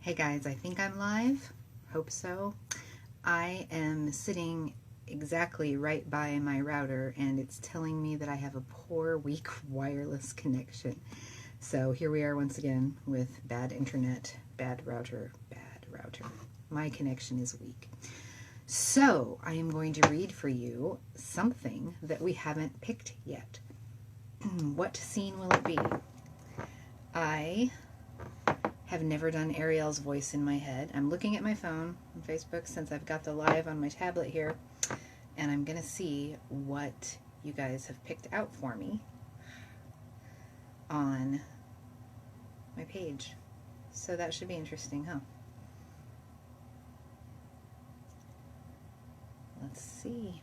Hey guys, I think I'm live. Hope so. I am sitting exactly right by my router and it's telling me that I have a poor, weak wireless connection. So here we are once again with bad internet, bad router, bad router. My connection is weak. So I am going to read for you something that we haven't picked yet. What scene will it be? I have never done Ariel's voice in my head. I'm looking at my phone on Facebook since I've got the live on my tablet here, and I'm going to see what you guys have picked out for me on my page. So that should be interesting, huh? Let's see.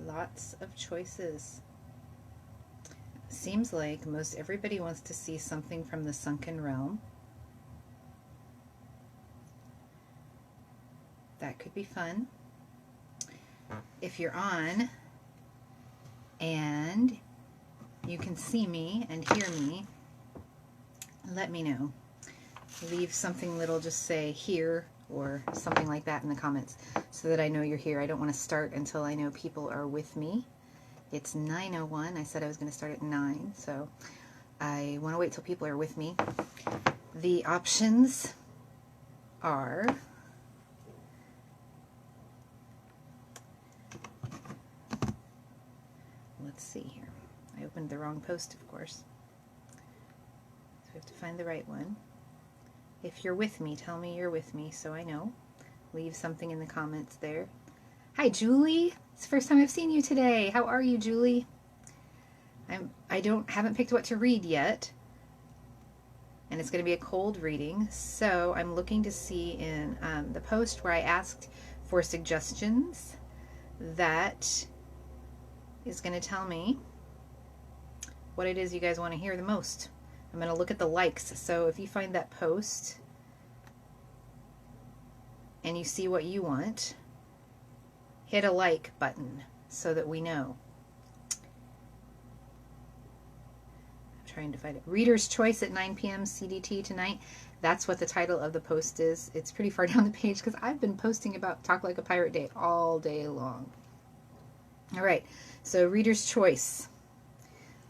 Lots of choices. Seems like most everybody wants to see something from the Sunken Realm. That could be fun. If you're on and you can see me and hear me, let me know. Leave something little, just say here or something like that in the comments so that I know you're here. I don't want to start until I know people are with me. It's 9:01. I said I was going to start at 9, so I want to wait till people are with me. The options are let's see here. I opened the wrong post, of course. So we have to find the right one. If you're with me, tell me you're with me so I know. Leave something in the comments there. Hi, Julie. It's the first time I've seen you today. How are you, Julie? I haven't picked what to read yet. And it's going to be a cold reading. So I'm looking to see in the post where I asked for suggestions. That is going to tell me what it is you guys want to hear the most. I'm going to look at the likes. So if you find that post and you see what you want, hit a like button so that we know. I'm trying to find it. Reader's Choice at 9 p.m. CDT tonight. That's what the title of the post is. It's pretty far down the page because I've been posting about Talk Like a Pirate Day all day long. All right, so Reader's Choice.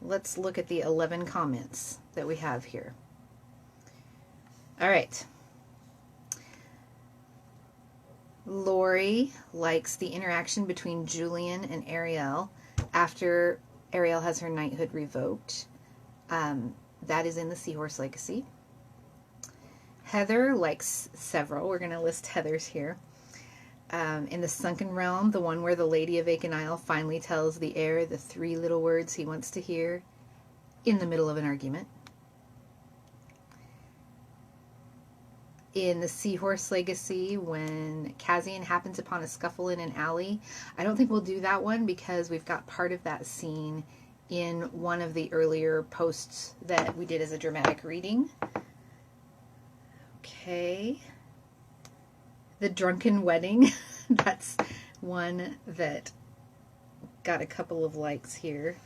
Let's look at the 11 comments that we have here. All right. Lori likes the interaction between Julian and Ariel after Ariel has her knighthood revoked. That is in the Seahorse Legacy. Heather likes several. We're going to list Heather's here. In the Sunken Realm, the one where the Lady of Achenaille finally tells the heir the 3 little words he wants to hear in the middle of an argument. In the Seahorse Legacy, when Cassian happens upon a scuffle in an alley. I don't think we'll do that one because we've got part of that scene in one of the earlier posts that we did as a dramatic reading. Okay. The Drunken Wedding. That's one that got a couple of likes here.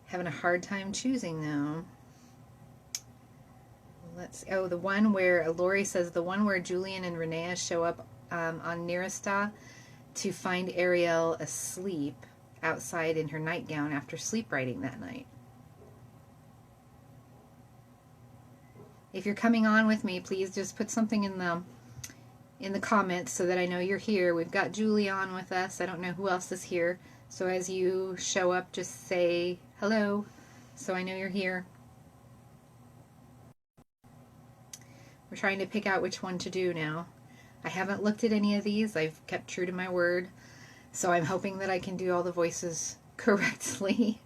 Having a hard time choosing though. The one where Lori says the one where Julian and Renea show up on Nirista to find Ariel asleep outside in her nightgown after sleep writing that night. If you're coming on with me, please just put something in the comments so that I know you're here. We've got Julie on with us. I don't know who else is here. So as you show up, just say hello so I know you're here. We're trying to pick out which one to do now. I haven't looked at any of these. I've kept true to my word. So I'm hoping that I can do all the voices correctly.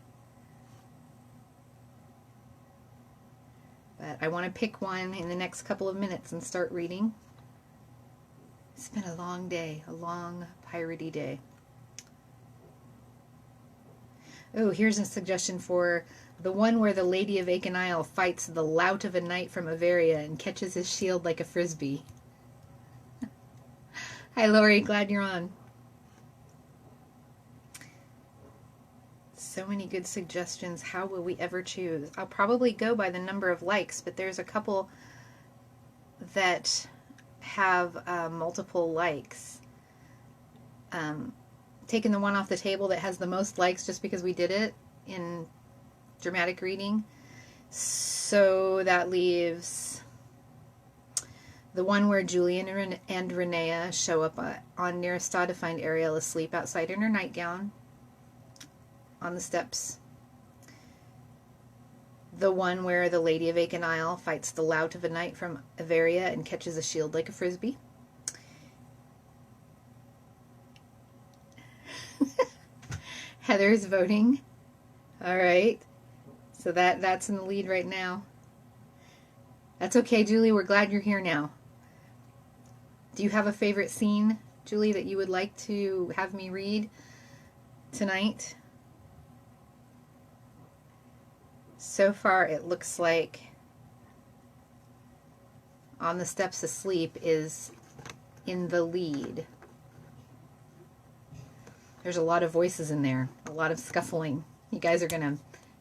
But I want to pick one in the next couple of minutes and start reading. It's been a long day, a long piratey day. Oh, here's a suggestion for the one where the Lady of Achenaille fights the lout of a knight from Averia and catches his shield like a frisbee. Hi, Lori. Glad you're on. So many good suggestions. How will we ever choose? I'll probably go by the number of likes, but there's a couple that have multiple likes. Taking the one off the table that has the most likes just because we did it in dramatic reading. So that leaves the one where Julian and Renea show up on Nirista to find Ariel asleep outside in her nightgown on the steps. The one where the Lady of Achenail fights the lout of a knight from Averia and catches a shield like a frisbee. Heather's voting. All right. So that's in the lead right now. That's okay, Julie. We're glad you're here now. Do you have a favorite scene, Julie, that you would like to have me read tonight? So far, it looks like On the Steps Asleep is in the lead. There's a lot of voices in there, a lot of scuffling. You guys are going to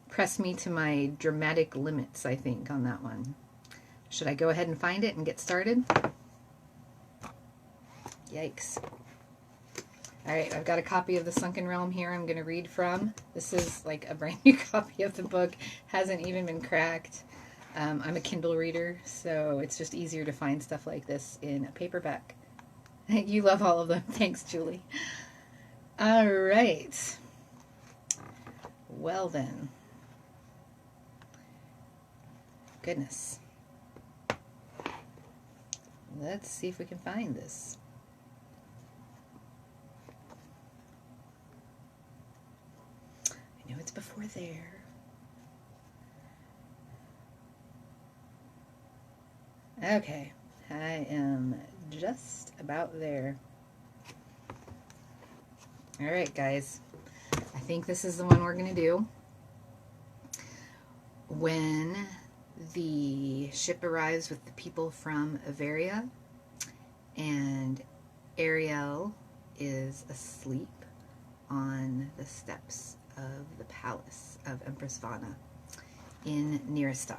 press me to my dramatic limits, I think, on that one. Should I go ahead and find it and get started? Yikes. All right, I've got a copy of The Sunken Realm here I'm going to read from. This is like a brand new copy of the book. Hasn't even been cracked. I'm a Kindle reader, so it's just easier to find stuff like this in a paperback. You love all of them. Thanks, Julie. All right. Well then. Goodness. Let's see if we can find this. I know it's before there. Okay. I am just about there. All right, guys. I think this is the one we're going to do. When the ship arrives with the people from Averia and Ariel is asleep on the steps of the palace of Empress Vana in Nirista.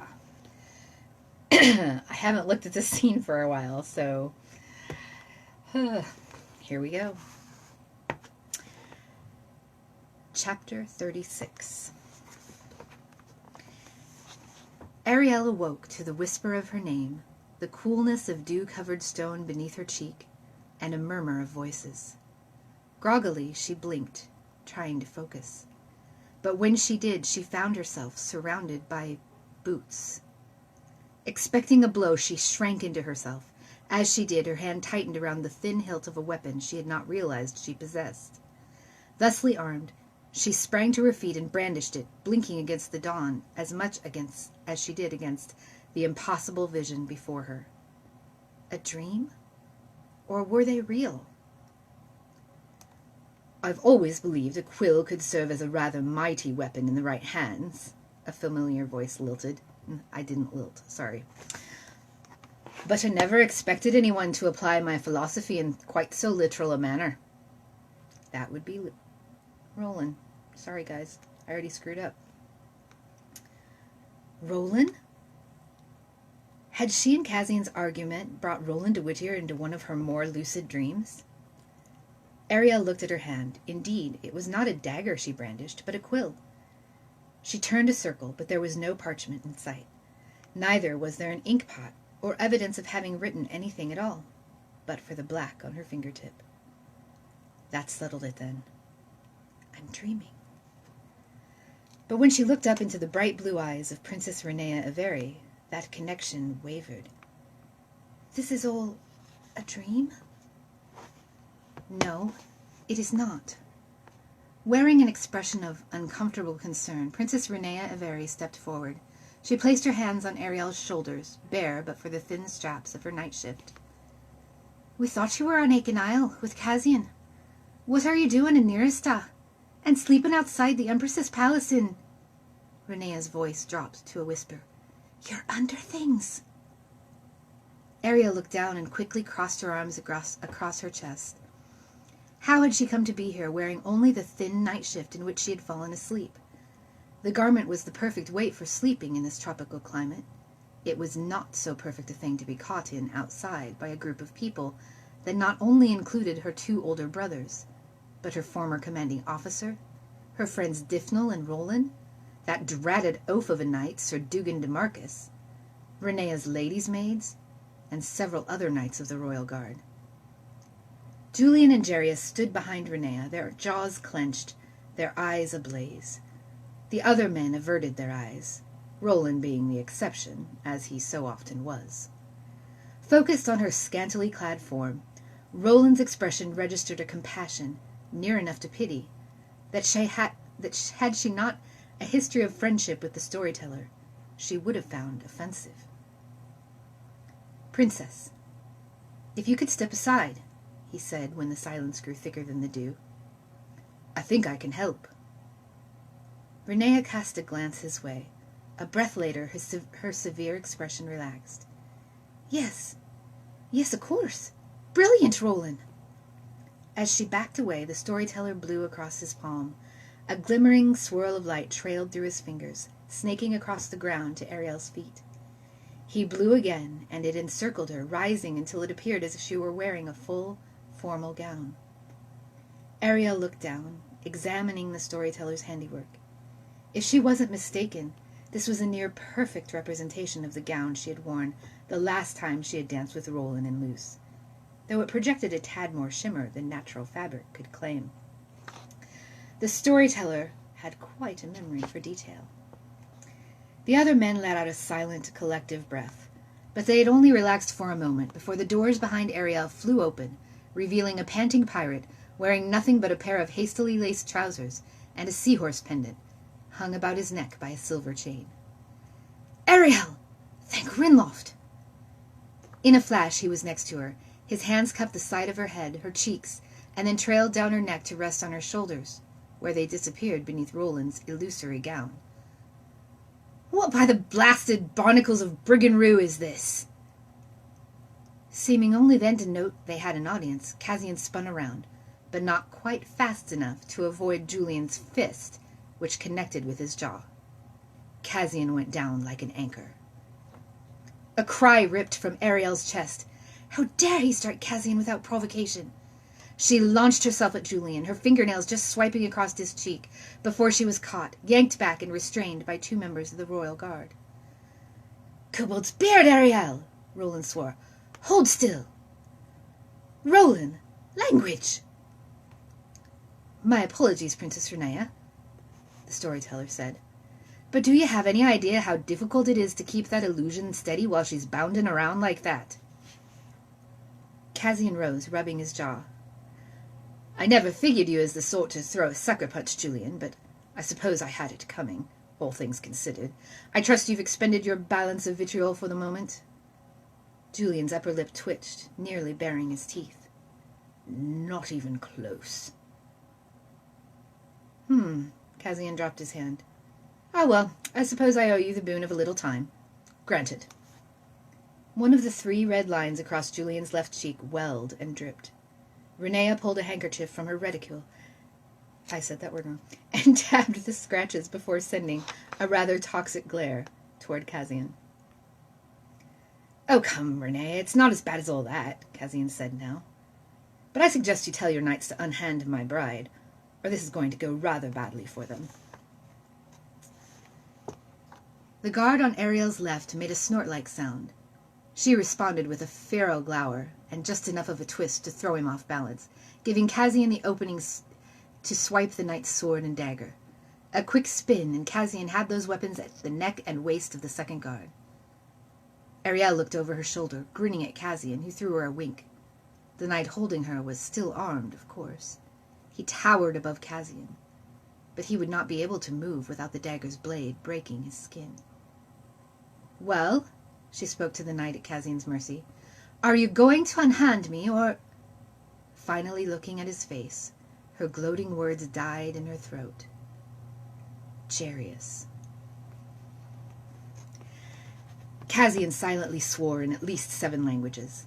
I haven't looked at this scene for a while, so here we go. Chapter 36. Ariel awoke to the whisper of her name, the coolness of dew-covered stone beneath her cheek, and a murmur of voices. Groggily, she blinked, trying to focus. But when she did, she found herself surrounded by boots. Expecting a blow, she shrank into herself. As she did, her hand tightened around the thin hilt of a weapon she had not realized she possessed. Thusly armed, she sprang to her feet and brandished it, blinking against the dawn as much as she did against the impossible vision before her. A dream? Or were they real? "I've always believed a quill could serve as a rather mighty weapon in the right hands," a familiar voice lilted. I didn't lilt, sorry. "But I never expected anyone to apply my philosophy in quite so literal a manner." That would be Roland. Sorry, guys. I already screwed up. Roland? Had she and Cassian's argument brought Roland de Whittier into one of her more lucid dreams? Ariel looked at her hand. Indeed, it was not a dagger she brandished, but a quill. She turned a circle, but there was no parchment in sight. Neither was there an ink pot, or evidence of having written anything at all, but for the black on her fingertip. That settled it then. I'm dreaming. But when she looked up into the bright blue eyes of Princess Renea Avery, that connection wavered. This is all a dream? No, it is not. Wearing an expression of uncomfortable concern, Princess Renea Avery stepped forward. She placed her hands on Ariel's shoulders, bare but for the thin straps of her night shift. "We thought you were on Achenail with Cassian. What are you doing in Nirista? And sleeping outside the Empress's palace in..." Renea's voice dropped to a whisper. "You're under things." Ariel looked down and quickly crossed her arms across her chest. How had she come to be here, wearing only the thin night shift in which she had fallen asleep? The garment was the perfect weight for sleeping in this tropical climate. It was not so perfect a thing to be caught in outside by a group of people that not only included her 2 older brothers, but her former commanding officer, her friends Diphnal and Roland, that dratted oaf of a knight, Sir Dugan de Marcus, Renea's ladies' maids, and several other knights of the royal guard. Julian and Jarius stood behind Renea, their jaws clenched, their eyes ablaze. The other men averted their eyes, Roland being the exception, as he so often was. Focused on her scantily clad form, Roland's expression registered a compassion, near enough to pity, that had she not a history of friendship with the storyteller, she would have found offensive. "Princess, if you could step aside," he said when the silence grew thicker than the dew. "I think I can help." Renea cast a glance his way. A breath later, her severe expression relaxed. Yes, of course. Brilliant, Roland!" As she backed away, the storyteller blew across his palm. A glimmering swirl of light trailed through his fingers, snaking across the ground to Ariel's feet. He blew again, and it encircled her, rising until it appeared as if she were wearing a full, formal gown. Ariel looked down, examining the storyteller's handiwork. If she wasn't mistaken, this was a near-perfect representation of the gown she had worn the last time she had danced with Roland and Luce, though it projected a tad more shimmer than natural fabric could claim. The storyteller had quite a memory for detail. The other men let out a silent, collective breath, but they had only relaxed for a moment before the doors behind Ariel flew open, revealing a panting pirate wearing nothing but a pair of hastily laced trousers and a seahorse pendant, hung about his neck by a silver chain. "Ariel! Thank Rinloft!" In a flash he was next to her. His hands cupped the side of her head, her cheeks, and then trailed down her neck to rest on her shoulders, where they disappeared beneath Roland's illusory gown. "What by the blasted barnacles of Brigand-Roo is this?" Seeming only then to note they had an audience, Cassian spun around, but not quite fast enough to avoid Julian's fist, which connected with his jaw. Cassian went down like an anchor. A cry ripped from Ariel's chest. How dare he strike Cassian without provocation? She launched herself at Julian, her fingernails just swiping across his cheek, before she was caught, yanked back, and restrained by 2 members of the royal guard. "Kobold's beard, Ariel!" Roland swore. "Hold still!" "Roland! Language!" "My apologies, Princess Renea," the storyteller said. "But do you have any idea how difficult it is to keep that illusion steady while she's bounding around like that?" Cassian rose, rubbing his jaw. "I never figured you as the sort to throw a sucker punch, Julian, but I suppose I had it coming, all things considered. I trust you've expended your balance of vitriol for the moment?" Julian's upper lip twitched, nearly baring his teeth. "Not even close." Cassian dropped his hand. "Ah, well, I suppose I owe you the boon of a little time. Granted." One of the 3 red lines across Julian's left cheek welled and dripped. Renea pulled a handkerchief from her reticule, I said that word wrong, and tabbed the scratches before sending a rather toxic glare toward Cassian. "Oh, come, Renea, it's not as bad as all that," Cassian said now. "But I suggest you tell your knights to unhand my bride, or this is going to go rather badly for them." The guard on Ariel's left made a snort-like sound. She responded with a feral glower, and just enough of a twist to throw him off balance, giving Cassian the opening to swipe the knight's sword and dagger. A quick spin, and Cassian had those weapons at the neck and waist of the second guard. Ariel looked over her shoulder, grinning at Cassian, who threw her a wink. The knight holding her was still armed, of course. He towered above Cassian, but he would not be able to move without the dagger's blade breaking his skin. "Well," she spoke to the knight at Cassian's mercy, "are you going to unhand me, or—" Finally looking at his face, her gloating words died in her throat. "Jarius." Cassian silently swore in at least 7 languages.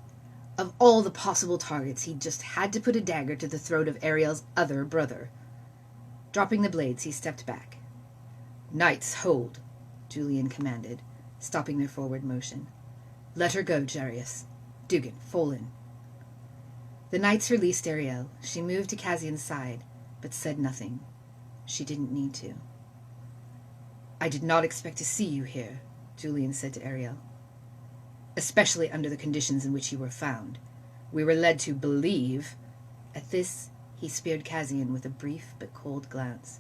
Of all the possible targets, he'd just had to put a dagger to the throat of Ariel's other brother. Dropping the blades, he stepped back. "Knights, hold," Julian commanded, stopping their forward motion. "Let her go, Jarius. Dugan, fall in." The knights released Ariel. She moved to Cassian's side, but said nothing. She didn't need to. "I did not expect to see you here," Julian said to Ariel. "Especially under the conditions in which you were found. We were led to believe—" At this, he speared Cassian with a brief but cold glance.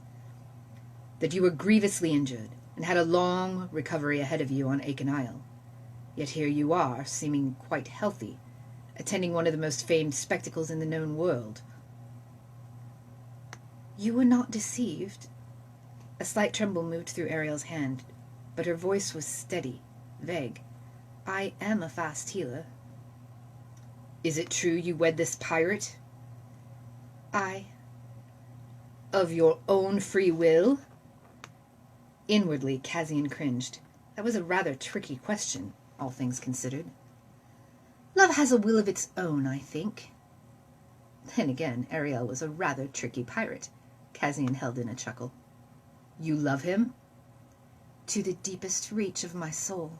"That you were grievously injured, and had a long recovery ahead of you on Aiken Isle. Yet here you are, seeming quite healthy, attending one of the most famed spectacles in the known world." "You were not deceived?" A slight tremble moved through Ariel's hand, but her voice was steady, vague. "I am a fast healer." "Is it true you wed this pirate?" "I." "Of your own free will?" Inwardly, Cassian cringed. That was a rather tricky question, all things considered. "Love has a will of its own, I think." Then again, Ariel was a rather tricky pirate. Cassian held in a chuckle. "You love him?" "To the deepest reach of my soul."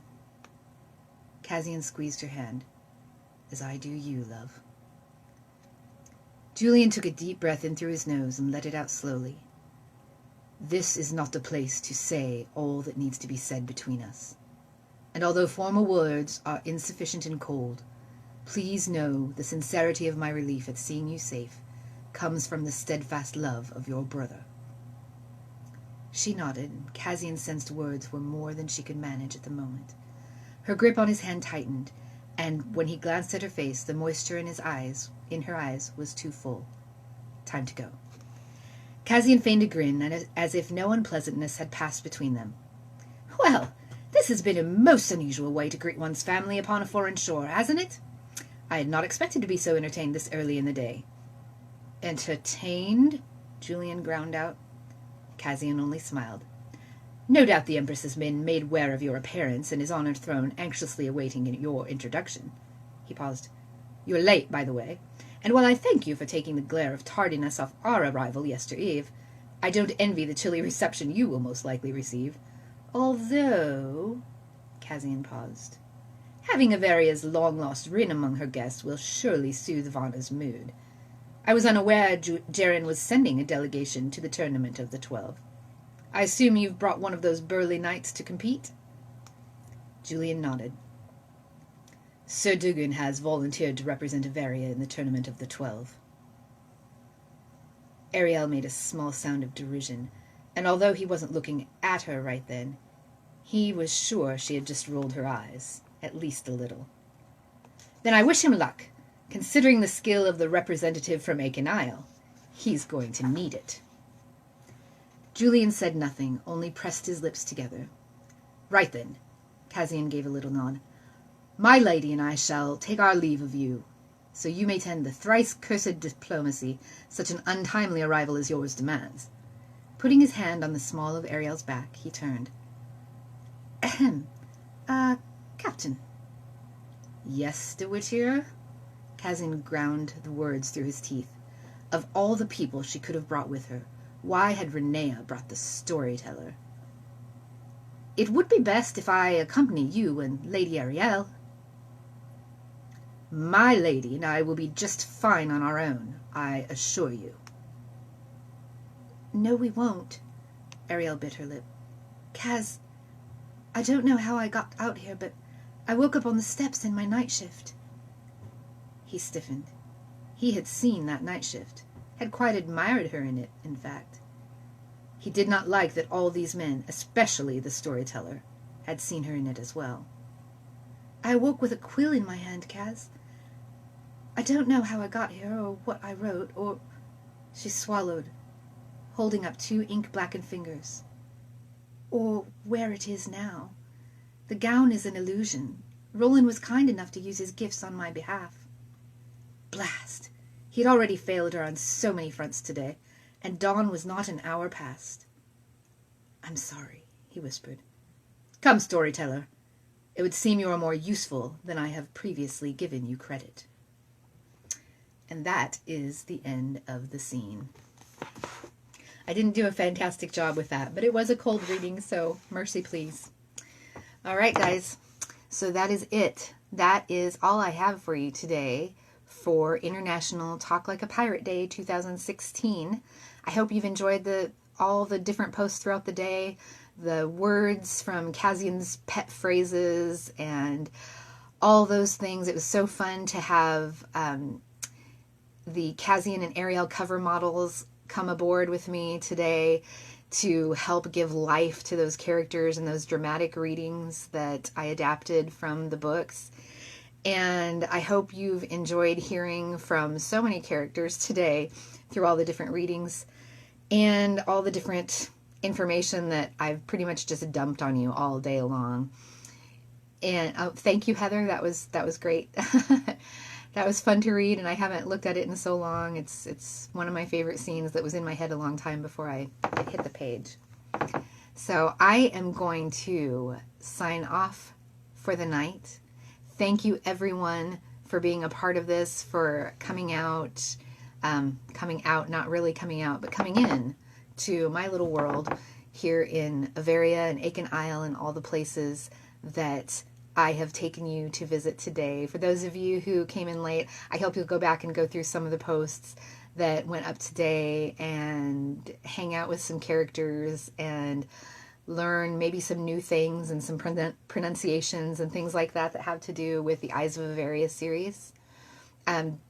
Cassian squeezed her hand. "As I do you, love." Julian took a deep breath in through his nose and let it out slowly. "This is not the place to say all that needs to be said between us. And although formal words are insufficient and cold, please know the sincerity of my relief at seeing you safe comes from the steadfast love of your brother." She nodded, and Cassian sensed words were more than she could manage at the moment. Her grip on his hand tightened, and when he glanced at her face, the moisture in her eyes was too full. Time to go. Cassian feigned a grin, and as if no unpleasantness had passed between them. "Well, this has been a most unusual way to greet one's family upon a foreign shore, hasn't it? I had not expected to be so entertained this early in the day." "Entertained?" Julian ground out. Cassian only smiled. "No doubt the Empress has been made aware of your appearance and is on her throne anxiously awaiting your introduction." He paused. "You're late, by the way, and while I thank you for taking the glare of tardiness off our arrival yestereve, I don't envy the chilly reception you will most likely receive. Although—" Cassian paused. "Having Avaria's long-lost Rin among her guests will surely soothe Vanna's mood. I was unaware Jaren was sending a delegation to the Tournament of the 12. I assume you've brought one of those burly knights to compete?" Julian nodded. "Sir Dugan has volunteered to represent Avaria in the Tournament of the 12. Ariel made a small sound of derision, and although he wasn't looking at her right then, he was sure she had just rolled her eyes, at least a little. "Then I wish him luck. Considering the skill of the representative from Aiken Isle, he's going to need it." Julian said nothing, only pressed his lips together. "Right then," Cassian gave a little nod. "My lady and I shall take our leave of you, so you may tend the thrice-cursed diplomacy such an untimely arrival as yours demands." Putting his hand on the small of Ariel's back, he turned. "Ahem. Captain." "Yes, De Whittier?" Cassian ground the words through his teeth. Of all the people she could have brought with her, why had Renea brought the storyteller? "It would be best if I accompany you and Lady Ariel." "My lady and I will be just fine on our own, I assure you." "No, we won't." Ariel bit her lip. "Kaz, I don't know how I got out here, but I woke up on the steps in my night shift." He stiffened. He had seen that night shift, had quite admired her in it, in fact. He did not like that all these men, especially the storyteller, had seen her in it as well. "I woke with a quill in my hand, Kaz. I don't know how I got here, or what I wrote, or—" She swallowed, holding up 2 ink-blackened fingers. "Or where it is now. The gown is an illusion. Roland was kind enough to use his gifts on my behalf." Blast! He had already failed her on so many fronts today, and dawn was not an hour past. "I'm sorry," he whispered. "Come, storyteller. It would seem you are more useful than I have previously given you credit." And that is the end of the scene. I didn't do a fantastic job with that, but it was a cold reading, so mercy please. All right, guys. So that is it. That is all I have for you today for International Talk Like a Pirate Day 2016. I hope you've enjoyed all the different posts throughout the day, the words from Kazian's pet phrases, and all those things. It was so fun to have the Kazian and Ariel cover models come aboard with me today to help give life to those characters and those dramatic readings that I adapted from the books. And I hope you've enjoyed hearing from so many characters today through all the different readings and all the different information that I've pretty much just dumped on you all day long. And thank you, Heather. That was great. That was fun to read, and I haven't looked at it in so long. It's one of my favorite scenes that was in my head a long time before I hit the page. So I am going to sign off for the night. Thank you, everyone, for being a part of this, for coming out, not really coming out, but coming in to my little world here in Averia and Aiken Isle and all the places that I have taken you to visit today. For those of you who came in late, I hope you'll go back and go through some of the posts that went up today and hang out with some characters and learn maybe some new things and some pronunciations and things like that that have to do with the Eyes of Averia series.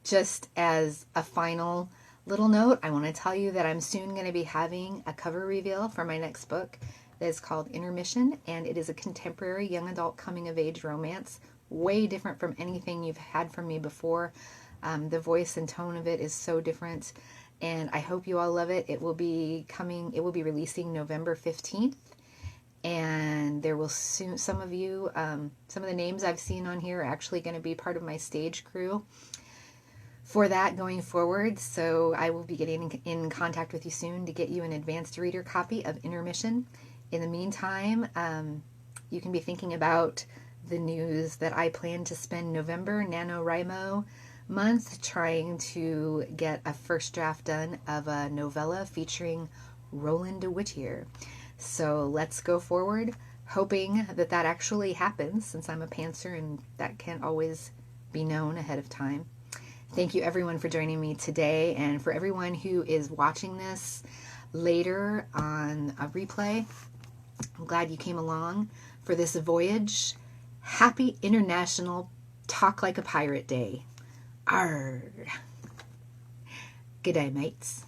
Just as a final little note, I want to tell you that I'm soon going to be having a cover reveal for my next book that is called Intermission, and it is a contemporary young adult coming-of-age romance, way different from anything you've had from me before. The voice and tone of it is so different, and I hope you all love it. It will be releasing November 15th, and there will soon, some of the names I've seen on here are actually going to be part of my stage crew for that going forward. So I will be getting in contact with you soon to get you an advanced reader copy of Intermission. In the meantime, you can be thinking about the news that I plan to spend November, NaNoWriMo month, trying to get a first draft done of a novella featuring Roland de Whittier. So let's go forward, hoping that actually happens, since I'm a pantser and that can't always be known ahead of time. Thank you, everyone, for joining me today, and for everyone who is watching this later on a replay. I'm glad you came along for this voyage. Happy International Talk Like a Pirate Day. Arr. Good day, mates.